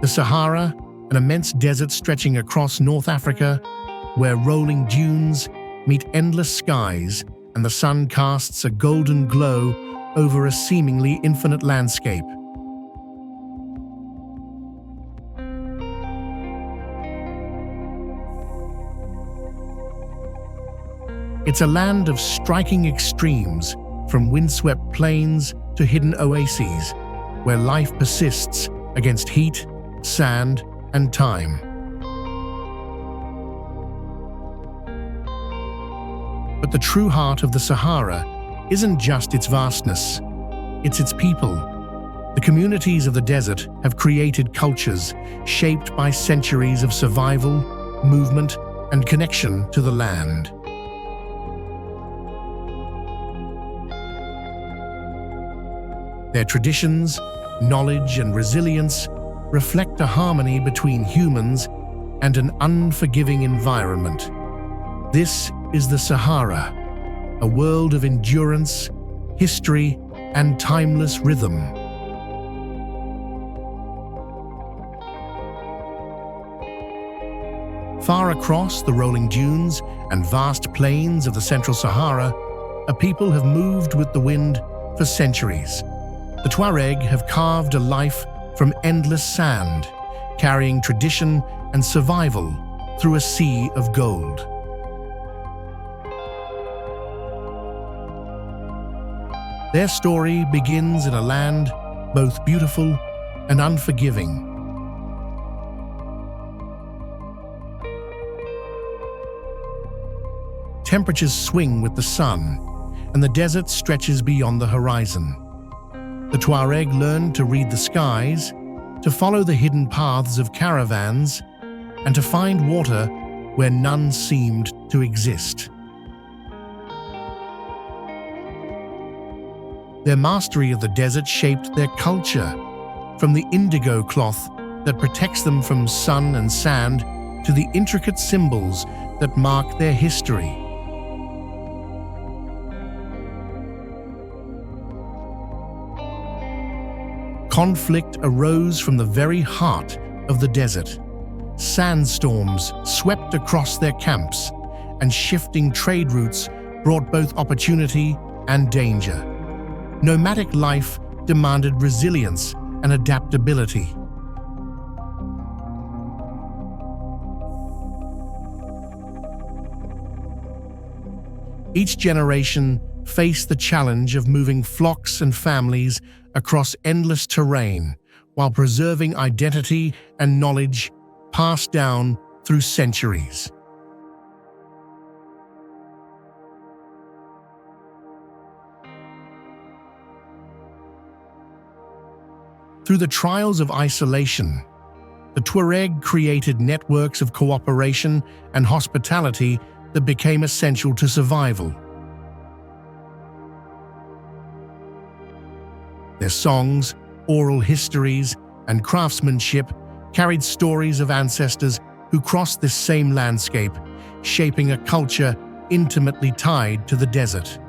The Sahara, an immense desert stretching across North Africa, where rolling dunes meet endless skies and the sun casts a golden glow over a seemingly infinite landscape. It's a land of striking extremes, from windswept plains to hidden oases, where life persists against heat, sand, and time. But the true heart of the Sahara isn't just its vastness, it's its people. The communities of the desert have created cultures shaped by centuries of survival, movement, and connection to the land. Their traditions, knowledge, and resilience reflect a harmony between humans and an unforgiving environment. This is the Sahara, a world of endurance, history, and timeless rhythm. Far across the rolling dunes and vast plains of the Central Sahara, a people have moved with the wind for centuries. The Tuareg have carved a life from endless sand, carrying tradition and survival through a sea of gold. Their story begins in a land both beautiful and unforgiving. Temperatures swing with the sun, and the desert stretches beyond the horizon. The Tuareg learned to read the skies, to follow the hidden paths of caravans, and to find water where none seemed to exist. Their mastery of the desert shaped their culture, from the indigo cloth that protects them from sun and sand to the intricate symbols that mark their history. Conflict arose from the very heart of the desert. Sandstorms swept across their camps, and shifting trade routes brought both opportunity and danger. Nomadic life demanded resilience and adaptability. Each generation faced the challenge of moving flocks and families across endless terrain while preserving identity and knowledge passed down through centuries. Through the trials of isolation, the Tuareg created networks of cooperation and hospitality that became essential to survival. Their songs, oral histories, and craftsmanship carried stories of ancestors who crossed this same landscape, shaping a culture intimately tied to the desert.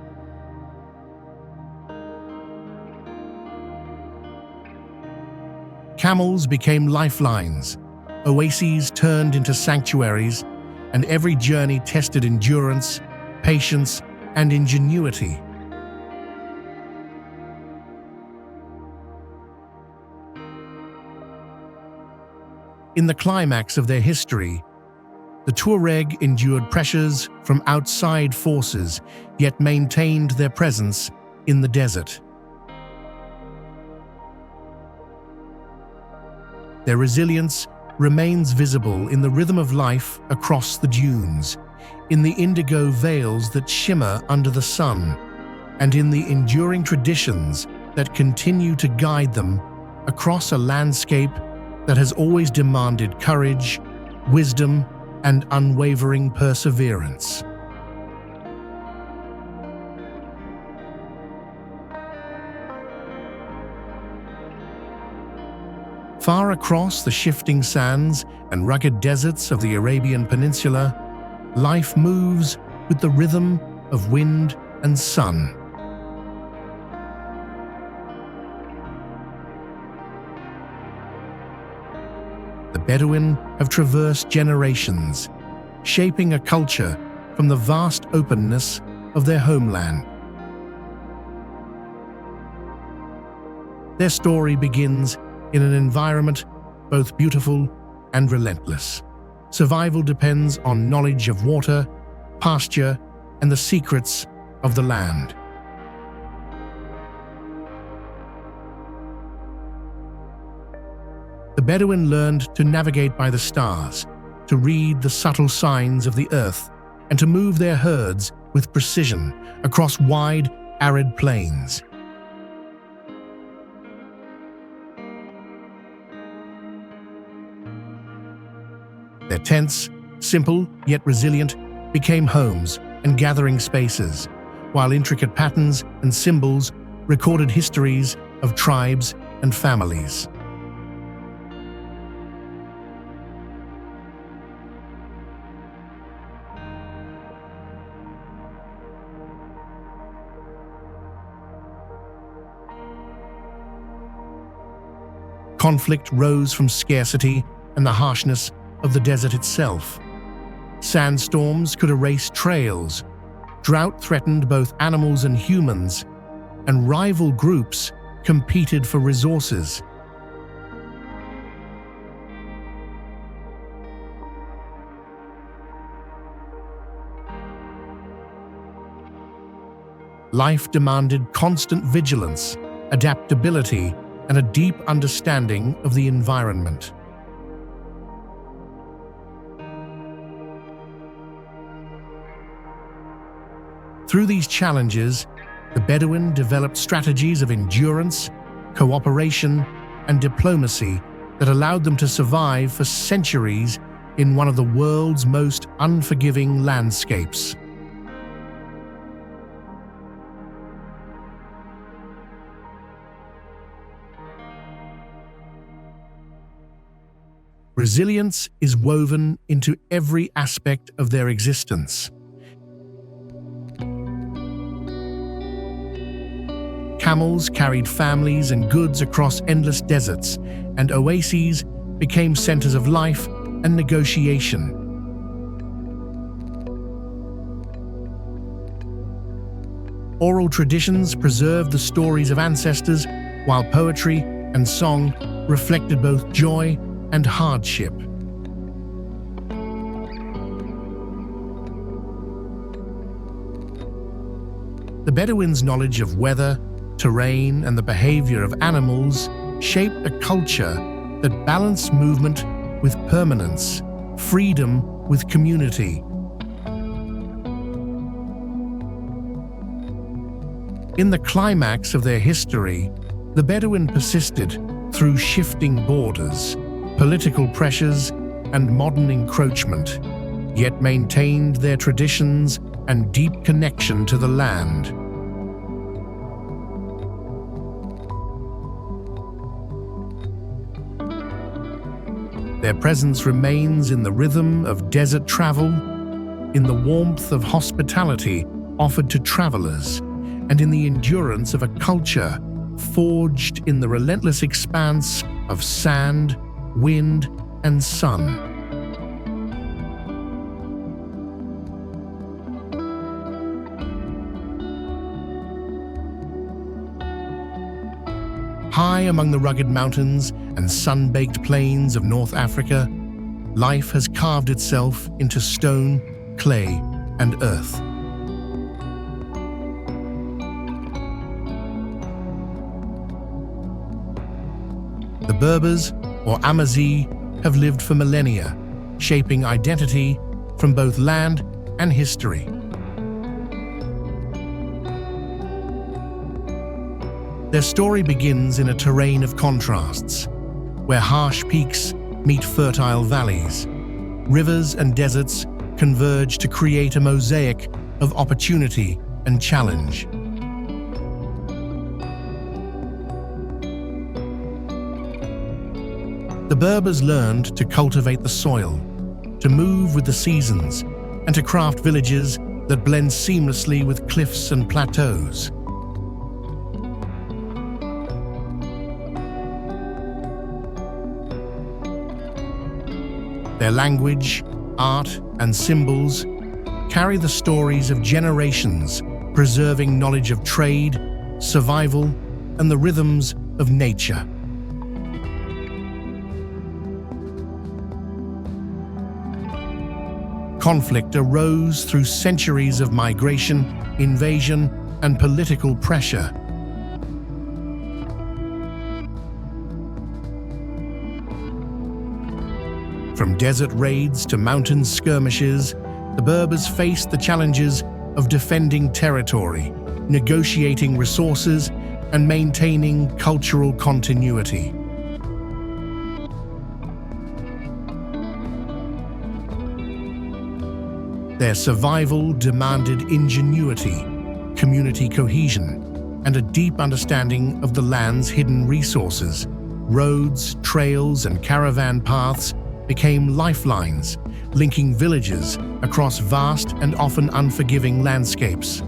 Camels became lifelines, oases turned into sanctuaries, and every journey tested endurance, patience, and ingenuity. In the climax of their history, the Tuareg endured pressures from outside forces, yet maintained their presence in the desert. Their resilience remains visible in the rhythm of life across the dunes, in the indigo veils that shimmer under the sun, and in the enduring traditions that continue to guide them across a landscape that has always demanded courage, wisdom, and unwavering perseverance. Far across the shifting sands and rugged deserts of the Arabian Peninsula, life moves with the rhythm of wind and sun. Bedouin have traversed generations, shaping a culture from the vast openness of their homeland. Their story begins in an environment both beautiful and relentless. Survival depends on knowledge of water, pasture, and the secrets of the land. The Bedouin learned to navigate by the stars, to read the subtle signs of the earth, and to move their herds with precision across wide, arid plains. Their tents, simple yet resilient, became homes and gathering spaces, while intricate patterns and symbols recorded histories of tribes and families. Conflict rose from scarcity and the harshness of the desert itself. Sandstorms could erase trails, drought threatened both animals and humans, and rival groups competed for resources. Life demanded constant vigilance, adaptability, and a deep understanding of the environment. Through these challenges, the Bedouin developed strategies of endurance, cooperation, and diplomacy that allowed them to survive for centuries in one of the world's most unforgiving landscapes. Resilience is woven into every aspect of their existence. Camels carried families and goods across endless deserts, and oases became centers of life and negotiation. Oral traditions preserved the stories of ancestors, while poetry and song reflected both joy and hardship. The Bedouins' knowledge of weather, terrain, and the behavior of animals shaped a culture that balanced movement with permanence, freedom with community. In the climax of their history, the Bedouin persisted through shifting borders, political pressures, and modern encroachment, yet maintained their traditions and deep connection to the land. Their presence remains in the rhythm of desert travel, in the warmth of hospitality offered to travelers, and in the endurance of a culture forged in the relentless expanse of sand, wind, and sun. High among the rugged mountains and sun-baked plains of North Africa, life has carved itself into stone, clay, and earth. The Berbers, or Amazigh, have lived for millennia, shaping identity from both land and history. Their story begins in a terrain of contrasts, where harsh peaks meet fertile valleys. Rivers and deserts converge to create a mosaic of opportunity and challenge. The Berbers learned to cultivate the soil, to move with the seasons, and to craft villages that blend seamlessly with cliffs and plateaus. Their language, art, and symbols carry the stories of generations, preserving knowledge of trade, survival, and the rhythms of nature. Conflict arose through centuries of migration, invasion, and political pressure. From desert raids to mountain skirmishes, the Berbers faced the challenges of defending territory, negotiating resources, and maintaining cultural continuity. Their survival demanded ingenuity, community cohesion, and a deep understanding of the land's hidden resources. Roads, trails, and caravan paths became lifelines, linking villages across vast and often unforgiving landscapes.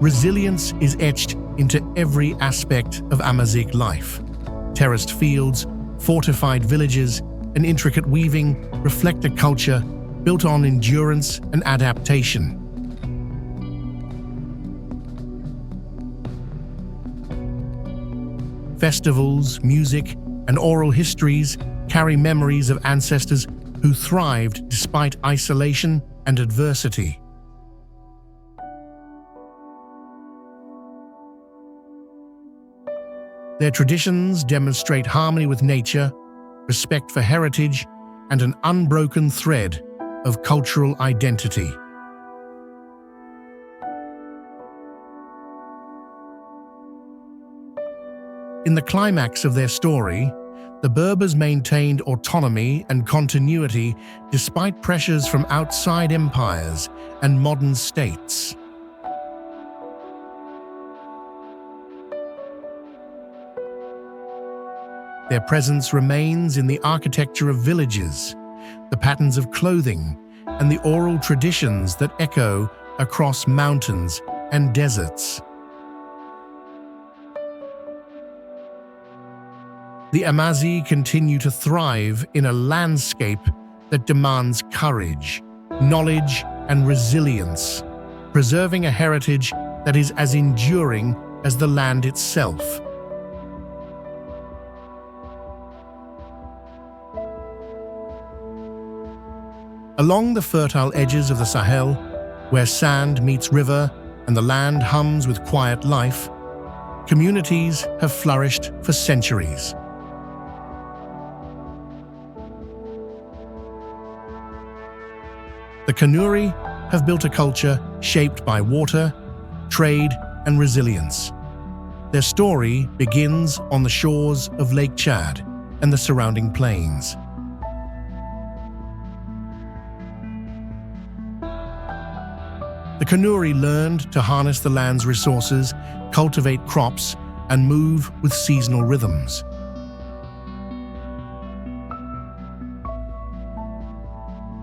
Resilience is etched into every aspect of Amazigh life. Terraced fields, fortified villages, and intricate weaving reflect a culture built on endurance and adaptation. Festivals, music, and oral histories carry memories of ancestors who thrived despite isolation and adversity. Their traditions demonstrate harmony with nature, respect for heritage, and an unbroken thread of cultural identity. In the climax of their story, the Berbers maintained autonomy and continuity despite pressures from outside empires and modern states. Their presence remains in the architecture of villages, the patterns of clothing, and the oral traditions that echo across mountains and deserts. The Amazigh continue to thrive in a landscape that demands courage, knowledge, and resilience, preserving a heritage that is as enduring as the land itself. Along the fertile edges of the Sahel, where sand meets river and the land hums with quiet life, communities have flourished for centuries. The Canuri have built a culture shaped by water, trade, and resilience. Their story begins on the shores of Lake Chad and the surrounding plains. The Canuri learned to harness the land's resources, cultivate crops, and move with seasonal rhythms.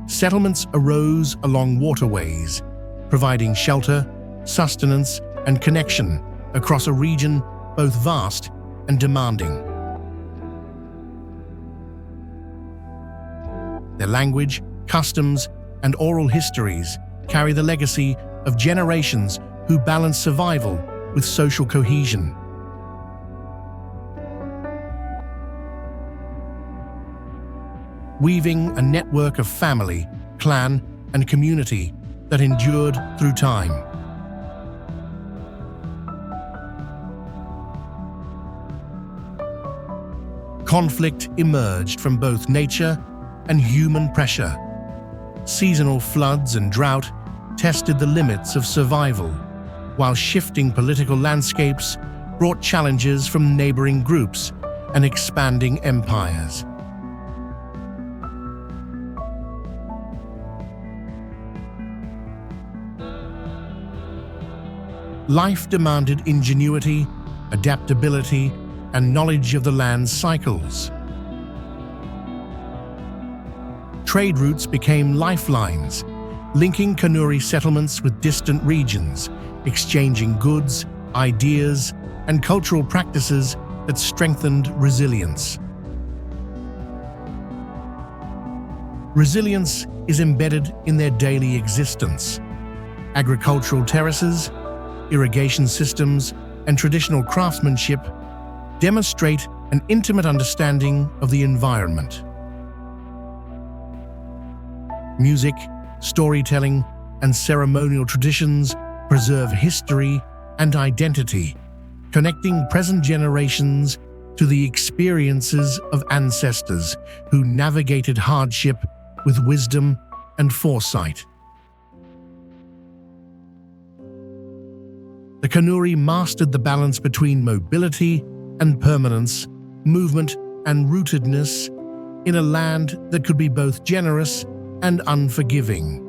Settlements arose along waterways, providing shelter, sustenance, and connection across a region both vast and demanding. Their language, customs, and oral histories carry the legacy of generations who balance survival with social cohesion. Weaving a network of family, clan, and community that endured through time. Conflict emerged from both nature and human pressure. Seasonal floods and drought tested the limits of survival, while shifting political landscapes brought challenges from neighboring groups and expanding empires. Life demanded ingenuity, adaptability, and knowledge of the land's cycles. Trade routes became lifelines, linking Canuri settlements with distant regions, exchanging goods, ideas, and cultural practices that strengthened resilience. Resilience is embedded in their daily existence. Agricultural terraces, irrigation systems, and traditional craftsmanship demonstrate an intimate understanding of the environment. Music, storytelling, and ceremonial traditions preserve history and identity, connecting present generations to the experiences of ancestors who navigated hardship with wisdom and foresight. The Canuri mastered the balance between mobility and permanence, movement and rootedness, in a land that could be both generous and unforgiving.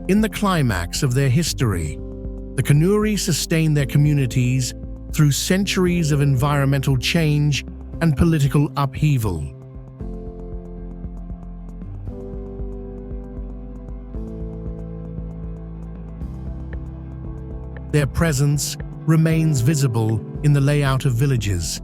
In the climax of their history, the Canuri sustained their communities through centuries of environmental change and political upheaval. Their presence remains visible in the layout of villages,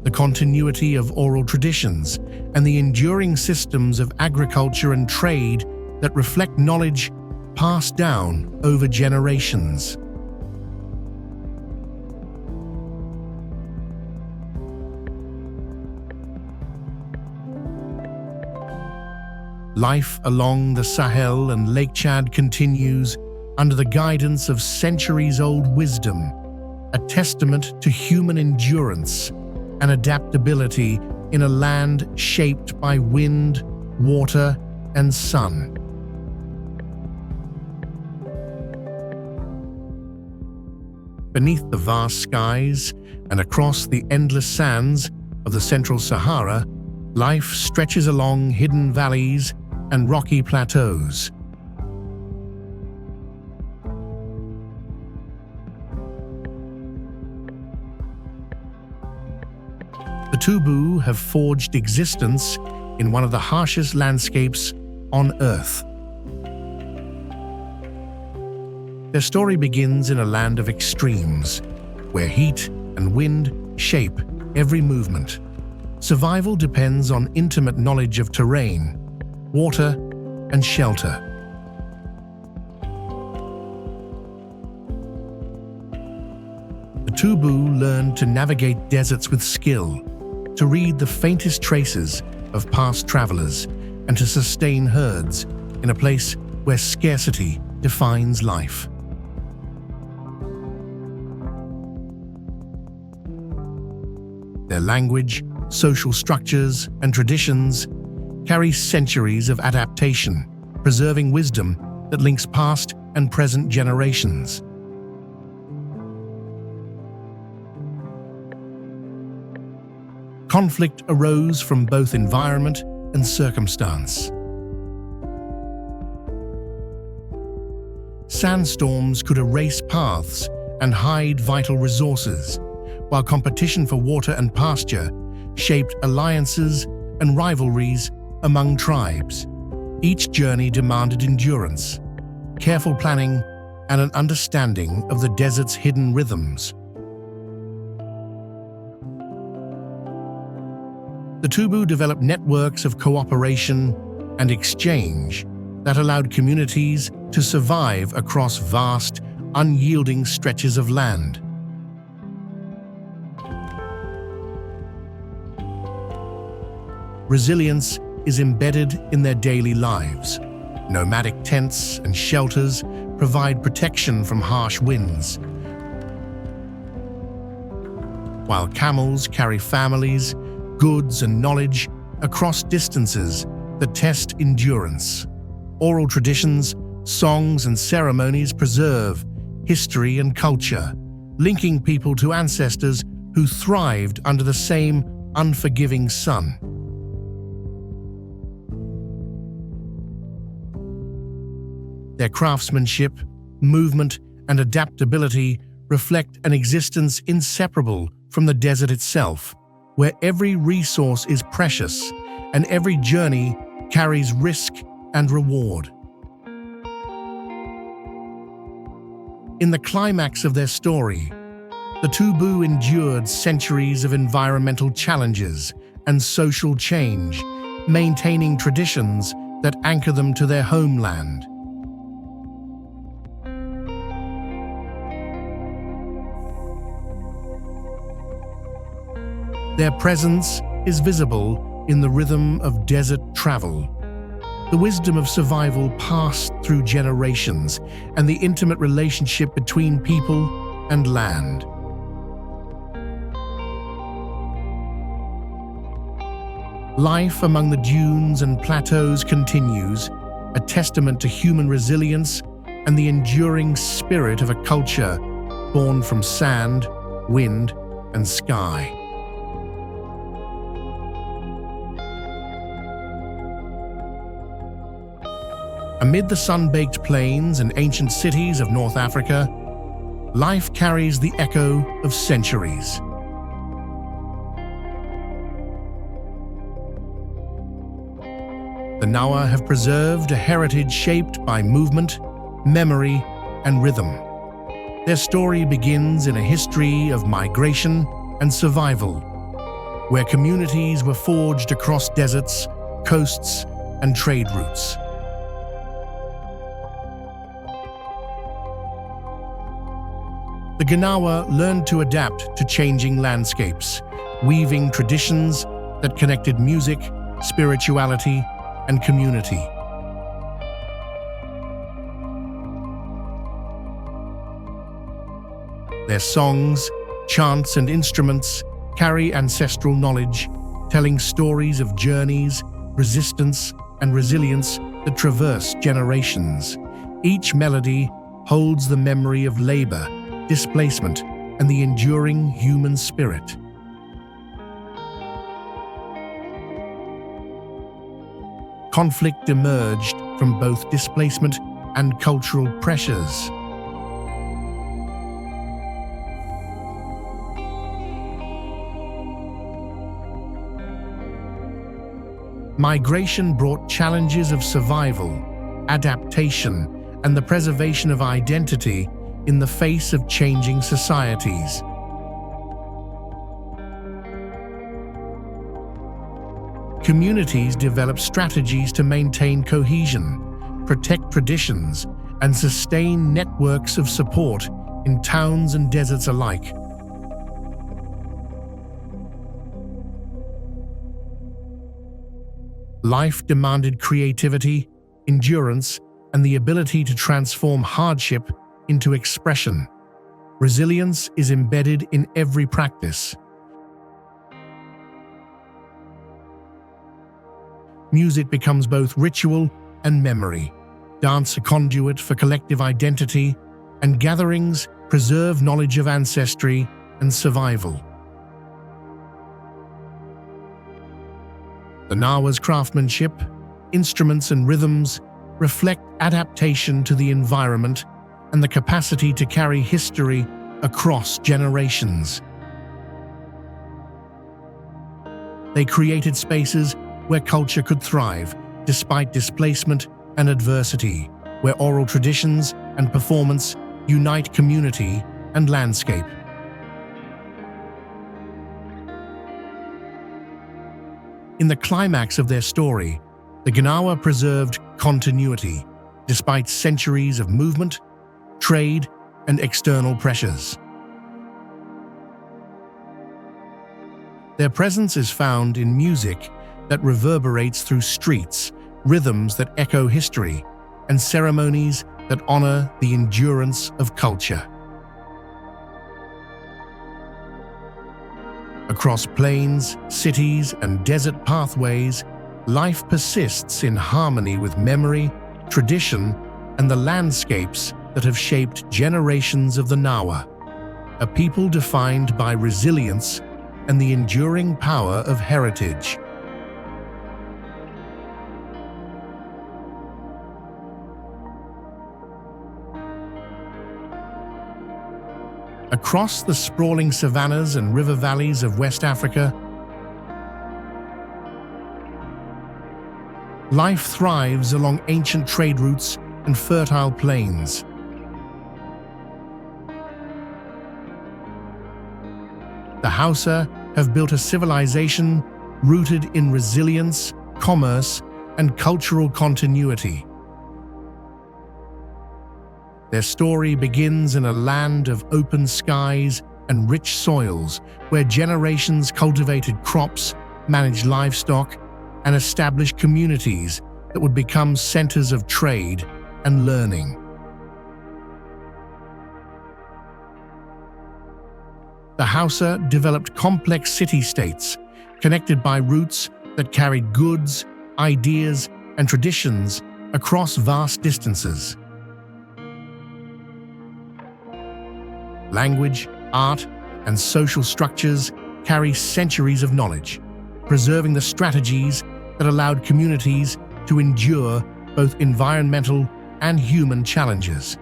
the continuity of oral traditions, and the enduring systems of agriculture and trade that reflect knowledge passed down over generations. Life along the Sahel and Lake Chad continues under the guidance of centuries-old wisdom, a testament to human endurance and adaptability in a land shaped by wind, water, and sun. Beneath the vast skies and across the endless sands of the central Sahara, life stretches along hidden valleys and rocky plateaus. The Tubu have forged existence in one of the harshest landscapes on Earth. Their story begins in a land of extremes, where heat and wind shape every movement. Survival depends on intimate knowledge of terrain, water, and shelter. The Tubu learned to navigate deserts with skill, to read the faintest traces of past travelers, and to sustain herds in a place where scarcity defines life. Their language, social structures, and traditions carry centuries of adaptation, preserving wisdom that links past and present generations. Conflict arose from both environment and circumstance. Sandstorms could erase paths and hide vital resources, while competition for water and pasture shaped alliances and rivalries among tribes. Each journey demanded endurance, careful planning, and an understanding of the desert's hidden rhythms. The Tubu developed networks of cooperation and exchange that allowed communities to survive across vast, unyielding stretches of land. Resilience is embedded in their daily lives. Nomadic tents and shelters provide protection from harsh winds, while camels carry families, goods, and knowledge across distances that test endurance. Oral traditions, songs, and ceremonies preserve history and culture, linking people to ancestors who thrived under the same unforgiving sun. Their craftsmanship, movement, and adaptability reflect an existence inseparable from the desert itself, where every resource is precious and every journey carries risk and reward. In the climax of their story, the Tubu endured centuries of environmental challenges and social change, maintaining traditions that anchor them to their homeland. Their presence is visible in the rhythm of desert travel, the wisdom of survival passed through generations, and the intimate relationship between people and land. Life among the dunes and plateaus continues, a testament to human resilience and the enduring spirit of a culture born from sand, wind, and sky. Amid the sun-baked plains and ancient cities of North Africa, life carries the echo of centuries. The Gnawa have preserved a heritage shaped by movement, memory, and rhythm. Their story begins in a history of migration and survival, where communities were forged across deserts, coasts, and trade routes. The Gnawa learned to adapt to changing landscapes, weaving traditions that connected music, spirituality, and community. Their songs, chants, and instruments carry ancestral knowledge, telling stories of journeys, resistance, and resilience that traverse generations. Each melody holds the memory of labor, displacement, and the enduring human spirit. Conflict emerged from both displacement and cultural pressures. Migration brought challenges of survival, adaptation, and the preservation of identity in the face of changing societies. Communities develop strategies to maintain cohesion, protect traditions, and sustain networks of support in towns and deserts alike. Life demanded creativity, endurance, and the ability to transform hardship into expression. Resilience is embedded in every practice. Music becomes both ritual and memory, dance a conduit for collective identity, and gatherings preserve knowledge of ancestry and survival. The Gnawa's craftsmanship, instruments, and rhythms reflect adaptation to the environment and the capacity to carry history across generations. They created spaces where culture could thrive despite displacement and adversity, where oral traditions and performance unite community and landscape. In the climax of their story, the Gnawa preserved continuity despite centuries of movement, trade, and external pressures. Their presence is found in music that reverberates through streets, rhythms that echo history, and ceremonies that honor the endurance of culture. Across plains, cities, and desert pathways, life persists in harmony with memory, tradition, and the landscapes that have shaped generations of the Gnawa, a people defined by resilience and the enduring power of heritage. Across the sprawling savannas and river valleys of West Africa, life thrives along ancient trade routes and fertile plains. The Hausa have built a civilization rooted in resilience, commerce, and cultural continuity. Their story begins in a land of open skies and rich soils, where generations cultivated crops, managed livestock, and established communities that would become centers of trade and learning. The Hausa developed complex city-states connected by routes that carried goods, ideas, and traditions across vast distances. Language, art, and social structures carry centuries of knowledge, preserving the strategies that allowed communities to endure both environmental and human challenges.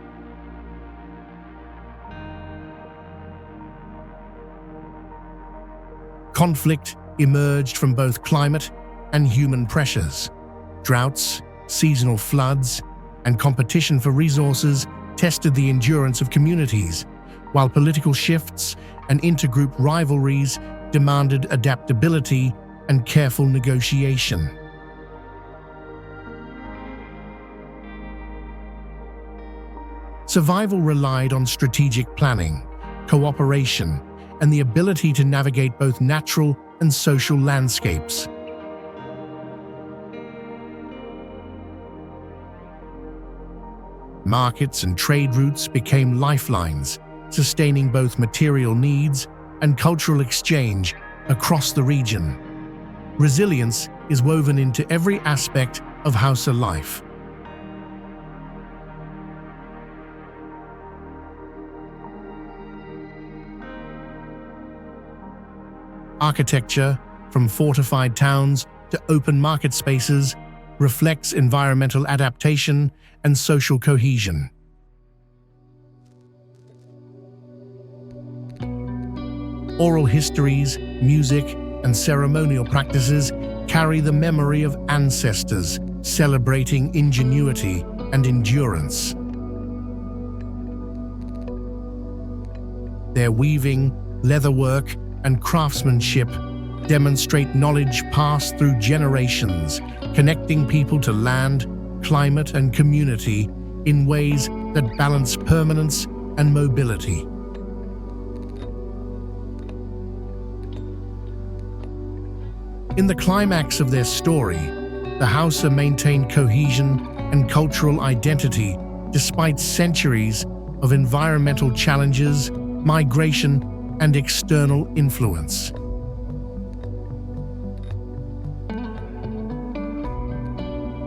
Conflict emerged from both climate and human pressures. Droughts, seasonal floods, and competition for resources tested the endurance of communities, while political shifts and intergroup rivalries demanded adaptability and careful negotiation. Survival relied on strategic planning, cooperation, and the ability to navigate both natural and social landscapes. Markets and trade routes became lifelines, sustaining both material needs and cultural exchange across the region. Resilience is woven into every aspect of Hausa life. Architecture, from fortified towns to open market spaces, reflects environmental adaptation and social cohesion. Oral histories, music, and ceremonial practices carry the memory of ancestors, celebrating ingenuity and endurance. Their weaving, leatherwork, and craftsmanship demonstrate knowledge passed through generations, connecting people to land, climate, and community in ways that balance permanence and mobility. In the climax of their story, the Hausa maintained cohesion and cultural identity despite centuries of environmental challenges, migration, and external influence.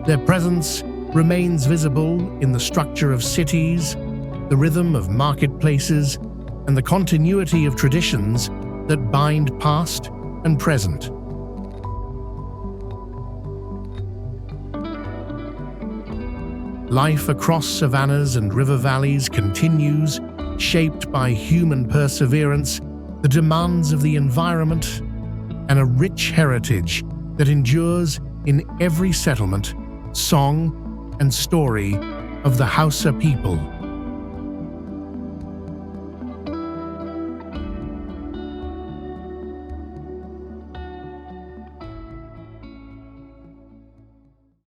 Their presence remains visible in the structure of cities, the rhythm of marketplaces, and the continuity of traditions that bind past and present. Life across savannas and river valleys continues, shaped by human perseverance, the demands of the environment, and a rich heritage that endures in every settlement, song, and story of the Hausa people.